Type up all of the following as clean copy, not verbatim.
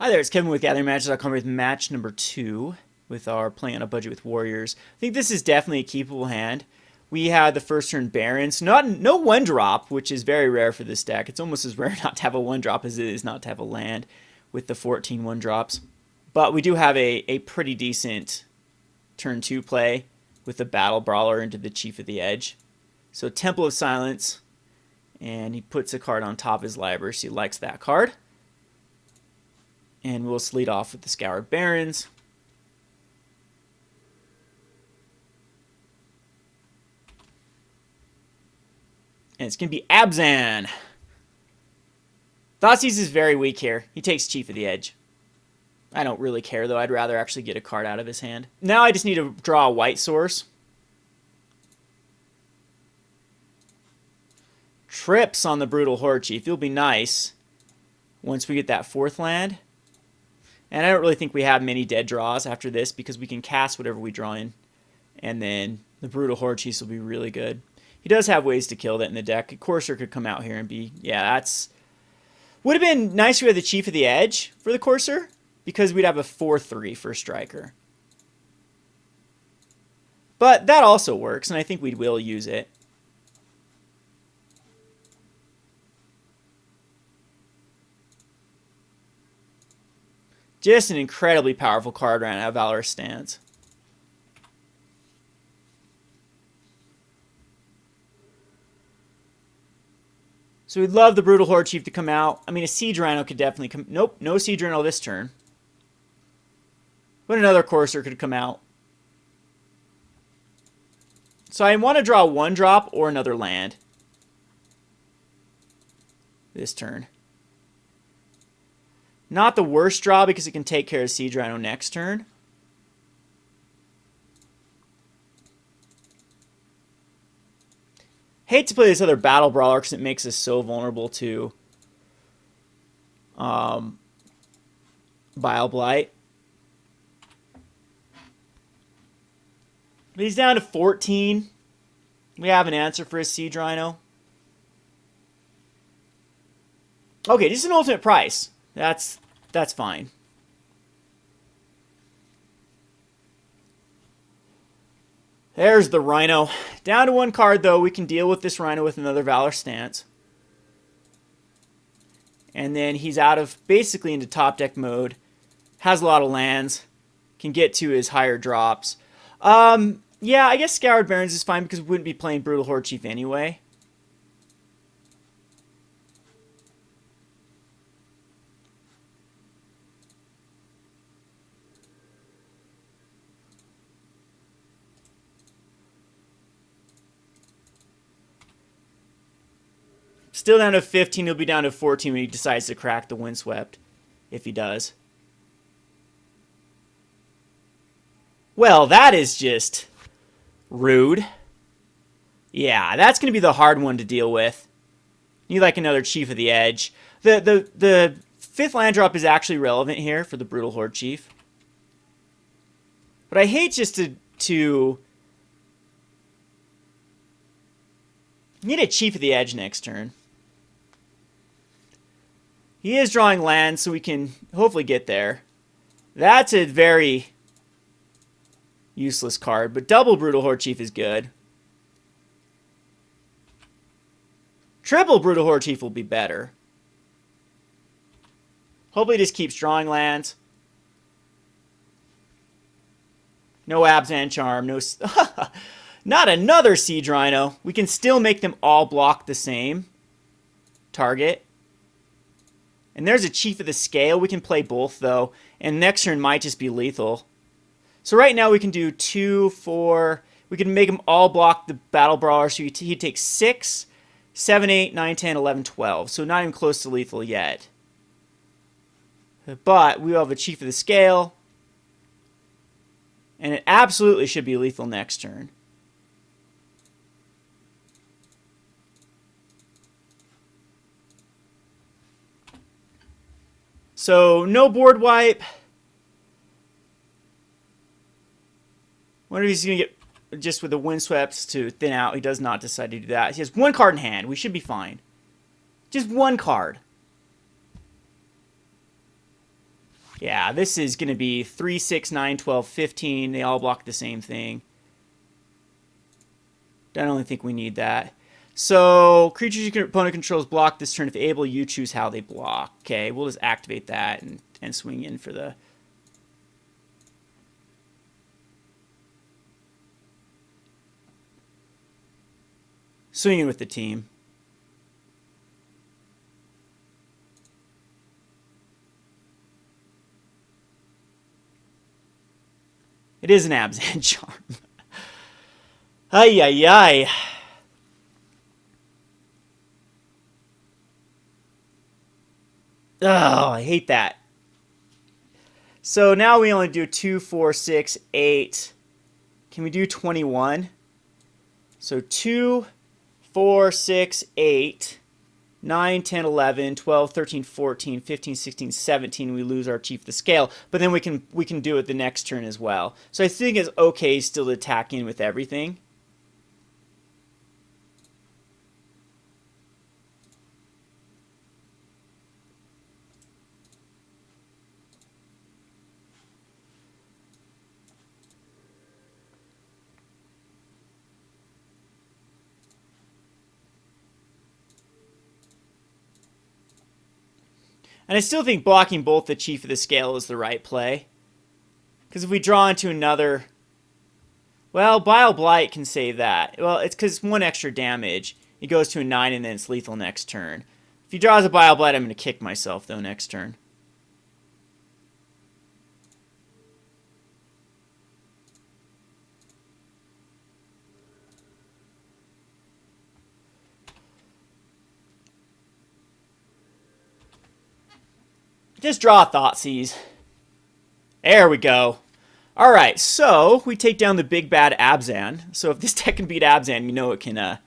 Hi there, it's Kevin with GatheringMatches.com with match number 2 with our Playing on a Budget with Warriors. I think this is definitely a keepable hand. We had the first turn Barrens, no 1-drop, which is very rare for this deck. It's almost as rare not to have a 1-drop as it is not to have a land with the 14 1-drops. But we do have a pretty decent turn 2 play with the Battle Brawler into the Chief of the Edge. So Temple of Silence, and he puts a card on top of his library, so he likes that card. And we'll lead off with the Scoured Barrens. And it's going to be Abzan. Thoughtseize is very weak here. He takes Chief of the Edge. I don't really care, though. I'd rather actually get a card out of his hand. Now I just need to draw a white source. Trips on the Brutal Hordechief. It'll be nice once we get that 4th land. And I don't really think we have many dead draws after this because we can cast whatever we draw in. And then the Brutal Hordechief will be really good. He does have ways to kill that in the deck. A Courser could come out here and be... Yeah, that's... Would have been nice if we had the Chief of the Edge for the Courser, because we'd have a 4/3 for Striker. But that also works, and I think we will use it. Just an incredibly powerful card right now, Valorous Stance. So we'd love the Brutal Hordechief to come out. I mean, a Siege Rhino could definitely come... Nope, no Siege Rhino this turn. But another Courser could come out. So I want to draw a 1-drop or another land this turn. Not the worst draw because it can take care of Siege Rhino next turn. Hate to play this other Battle Brawler because it makes us so vulnerable to Bile Blight. But he's down to 14. We have an answer for his Siege Rhino. Okay, just an ultimate price. That's fine. There's the Rhino. Down to 1 card, though. We can deal with this Rhino with another Valorous Stance. And then he's out of basically into top deck mode. Has a lot of lands. Can get to his higher drops. Yeah, I guess Scoured Barrens is fine because we wouldn't be playing Brutal Hordechief anyway. Still down to 15. He'll be down to 14 when he decides to crack the Windswept, if he does. Well, that is just rude. Yeah, that's going to be the hard one to deal with. You like another Chief of the Edge. The 5th land drop is actually relevant here for the Brutal Hordechief. But I hate just to need a Chief of the Edge next turn. He is drawing lands, so we can hopefully get there. That's a very useless card, but double Brutal Hordechief is good. Triple Brutal Hordechief will be better. Hopefully he just keeps drawing lands. No Abzan Charm, no... Not another Siege Rhino. We can still make them all block the same target. And there's a Chief of the Scale. We can play both, though. And next turn might just be lethal. So right now we can do 2, 4. We can make them all block the Battle Brawler. So he takes 6, 7, 8, 9, 10, 11, 12. So not even close to lethal yet. But we will have a Chief of the Scale. And it absolutely should be lethal next turn. So, no board wipe. Wonder if he's going to get just with the Windswept to thin out. He does not decide to do that. He has 1 card in hand. We should be fine. Just 1 card. Yeah, this is going to be 3, 6, 9, 12, 15. They all block the same thing. I don't think we need that. So, creatures your opponent controls block this turn. If able, you choose how they block. Okay, we'll just activate that and swing in for the... Swing in with the team. It is an Abzan charm. Ay, ay, ay. Oh, I hate that. So now we only do 2, 4, 6, 8. Can we do 21? So 2, 4, 6, 8, 9, 10, 11, 12, 13, 14, 15, 16, 17. We lose our Chief of the Scale. But then we can do it the next turn as well. So I think it's okay still to attack in with everything. And I still think blocking both the Chief of the Scale is the right play. Because if we draw into another... Well, Bile Blight can save that. Well, it's because 1 extra damage. It goes to a 9 and then it's lethal next turn. If he draws a Bile Blight, I'm going to kick myself, though, next turn. Just draw a Thoughtseize. There we go. Alright, so we take down the big bad Abzan. So if this deck can beat Abzan, you know it can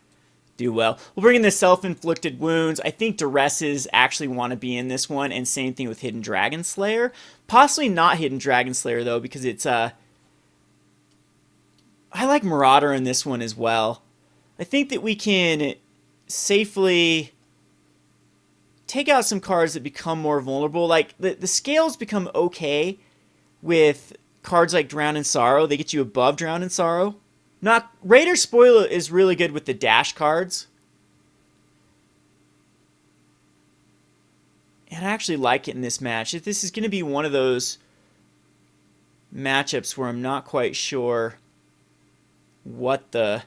do well. We'll bring in the Self-Inflicted Wounds. I think Duresses actually want to be in this one, and same thing with Hidden Dragonslayer. Possibly not Hidden Dragonslayer, though, because it's... I like Marauder in this one as well. I think that we can safely... take out some cards that become more vulnerable. Like, the scales become okay with cards like Drown in Sorrow. They get you above Drown in Sorrow. Raider Spoiler is really good with the dash cards. And I actually like it in this match. This is going to be one of those matchups where I'm not quite sure what the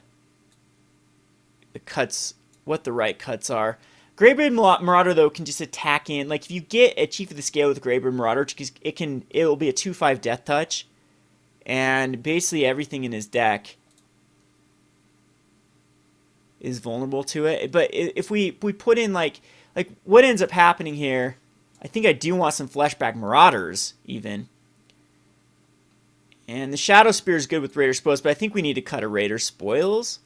right cuts are. Greybeard Marauder, though, can just attack in. Like, if you get a Chief of the Scale with Greybeard Marauder, it'll be a 2/5 Death Touch. And basically everything in his deck is vulnerable to it. But if we put in, like what ends up happening here, I think I do want some Fleshbag Marauders, even. And the Shadowspear is good with Raider Spoils, but I think we need to cut a Raider Spoils.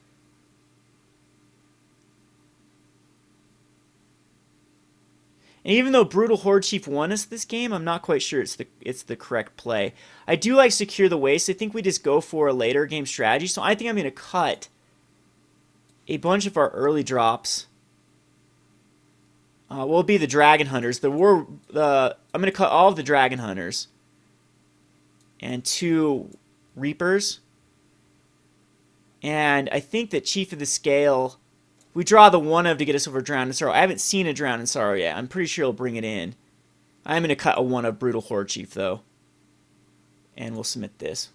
And even though Brutal Hordechief won us this game, I'm not quite sure it's the correct play. I do like Secure the Waste. I think we just go for a later game strategy. So I think I'm going to cut a bunch of our early drops. Will be the Dragon Hunters. I'm going to cut all of the Dragon Hunters and 2 Reapers. And I think that Chief of the Scale... we draw the 1 of to get us over Drown in Sorrow. I haven't seen a Drown in Sorrow yet. I'm pretty sure he'll bring it in. I'm going to cut a 1 of Brutal Hordechief, though. And we'll submit this.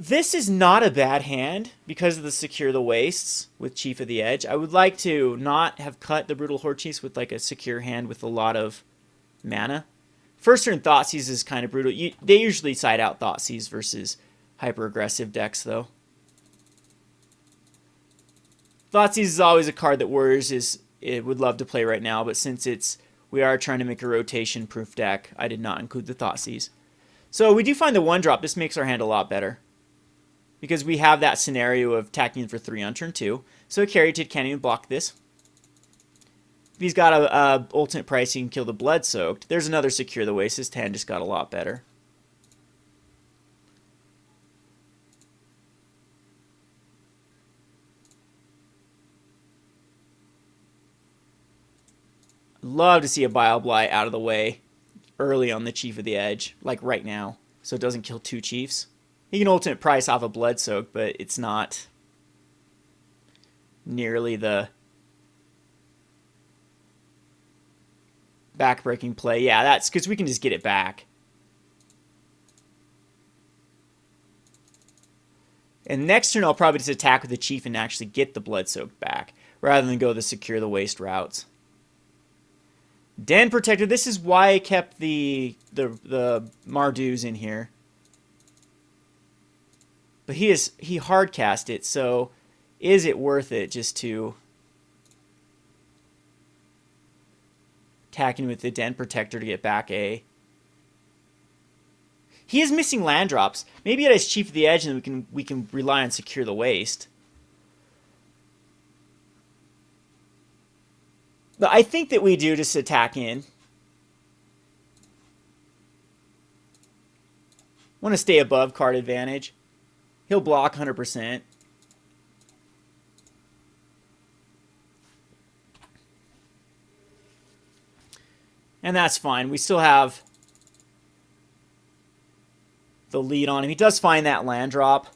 This is not a bad hand because of the Secure the Wastes with Chief of the Edge. I would like to not have cut the Brutal Hordechiefs with like a secure hand with a lot of mana. First turn Thoughtseize is kind of brutal. They usually side out Thoughtseize versus hyper-aggressive decks, though. Thoughtseize is always a card that Warriors would love to play right now, but since we are trying to make a rotation-proof deck, I did not include the Thoughtseize. So we do find the 1-drop. This makes our hand a lot better, because we have that scenario of attacking for 3 on turn 2. So Caryatid can't even block this. If he's got a ultimate price, he can kill the Bloodsoaked. There's another Secure the Waste. His hand just got a lot better. Love to see a Bile Blight out of the way early on the Chief of the Edge, like right now, so it doesn't kill 2 Chiefs. He can ultimate price off a Bloodsoak, but it's not nearly the backbreaking play. Yeah, that's because we can just get it back. And next turn, I'll probably just attack with the Chief and actually get the Bloodsoak back, rather than go the Secure the Waste routes. Den Protector, this is why I kept the Mardus in here. But he hard cast it, so is it worth it just to attacking with the Den Protector to get back a... He is missing land drops. Maybe it has Chief of the Edge and we can rely on Secure the Waste. But I think that we do just attack in. Want to stay above card advantage. He'll block 100%. And that's fine. We still have the lead on him. He does find that land drop.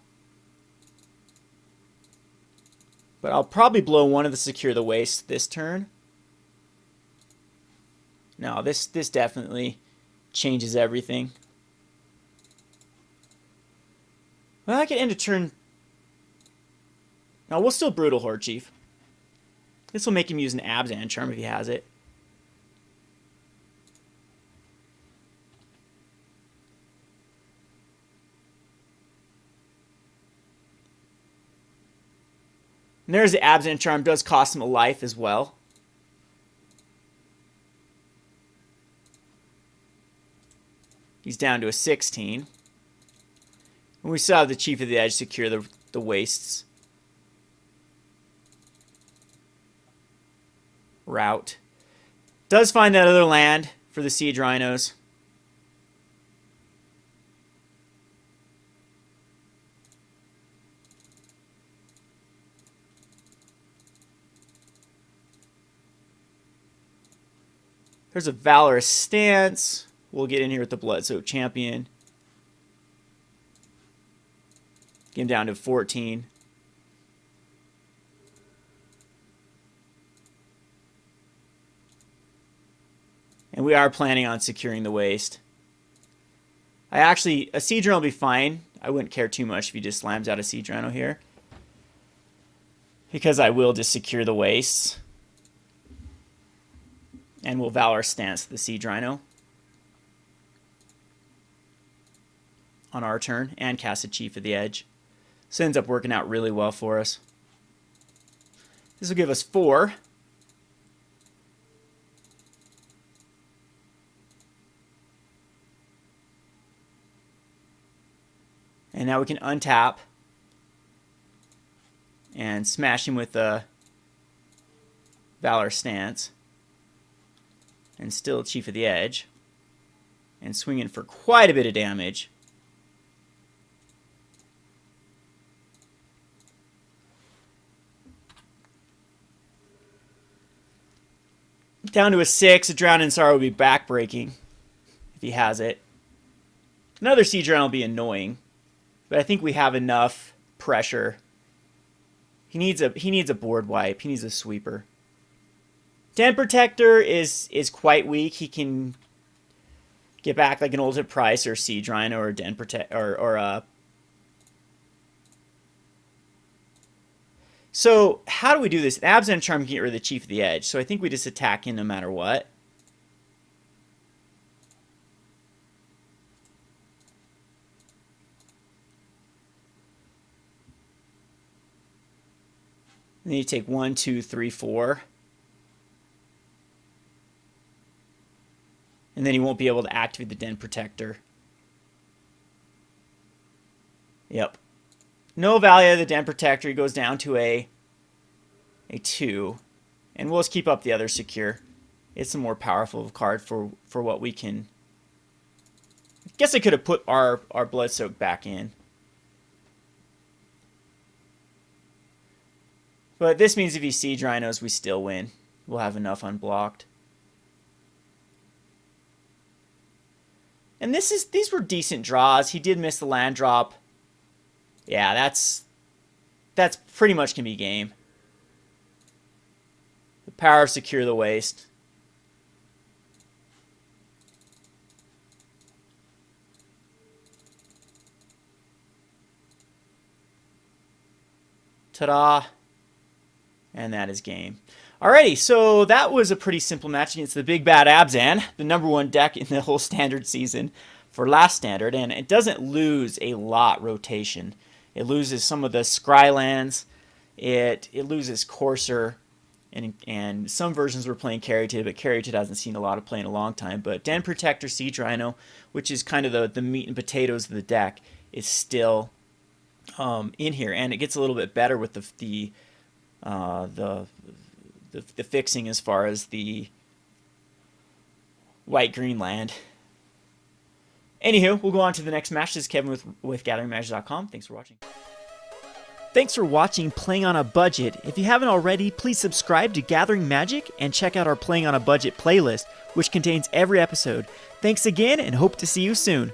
But I'll probably blow one of the Secure the Waste this turn. No, this definitely changes everything. Well, I could end a turn. No, we'll still Brutal Hordechief. This will make him use an Abzan charm if he has it. And there's the Abzan charm. Does cost him a life as well. He's down to a 16. And we still have the Chief of the Edge secure the wastes. Route. Does find that other land for the Siege Rhinos. There's a Valorous Stance. We'll get in here with the Bloodsoaked Champion. Get him down to 14. And we are planning on securing the waste. A Siege Rhino will be fine. I wouldn't care too much if he just slams out a Siege Rhino here, because I will just secure the wastes. And we'll Valorous Stance the Siege Rhino on our turn and cast a Chief of the Edge. So it ends up working out really well for us. This will give us 4. And now we can untap and smash him with the Valorous Stance. And still Chief of the Edge. And swing in for quite a bit of damage. Down to a 6. A Drown in Sorrow will be backbreaking if he has it. Another Siege Round will be annoying, but I think we have enough pressure. He needs a board wipe. He needs a sweeper. Den Protector is quite weak. He can get back like an Ultimate Price or Siege Rhino or Den Protect or So how do we do this? Abzan Charm can get rid of the Chief of the Edge, so I think we just attack him no matter what. And then you take 1, 2, 3, 4. And then he won't be able to activate the Den Protector. Yep. No value of the Den Protector. He goes down to a 2. And we'll just keep up the other secure. It's a more powerful card for what we can... I guess I could have put our Bloodsoak back in. But this means if he Siege Rhinos, we still win. We'll have enough unblocked. And these were decent draws. He did miss the land drop. Yeah, that's pretty much can be game. The power of Secure the Waste. Ta-da. And that is game. Alrighty, so that was a pretty simple match against the big bad Abzan, the #1 deck in the whole standard season for last standard, and it doesn't lose a lot rotation. It loses some of the Scry lands, it loses Courser, and some versions were playing Caryatid, but Caryatid hasn't seen a lot of play in a long time. But Den Protector, Siege Rhino, which is kind of the meat and potatoes of the deck, is still in here, and it gets a little bit better with the fixing as far as the white-green land. Anywho, we'll go on to the next match. This is Kevin with GatheringMagic.com. Thanks for watching. Thanks for watching Playing on a Budget. If you haven't already, please subscribe to Gathering Magic and check out our Playing on a Budget playlist, which contains every episode. Thanks again, and hope to see you soon.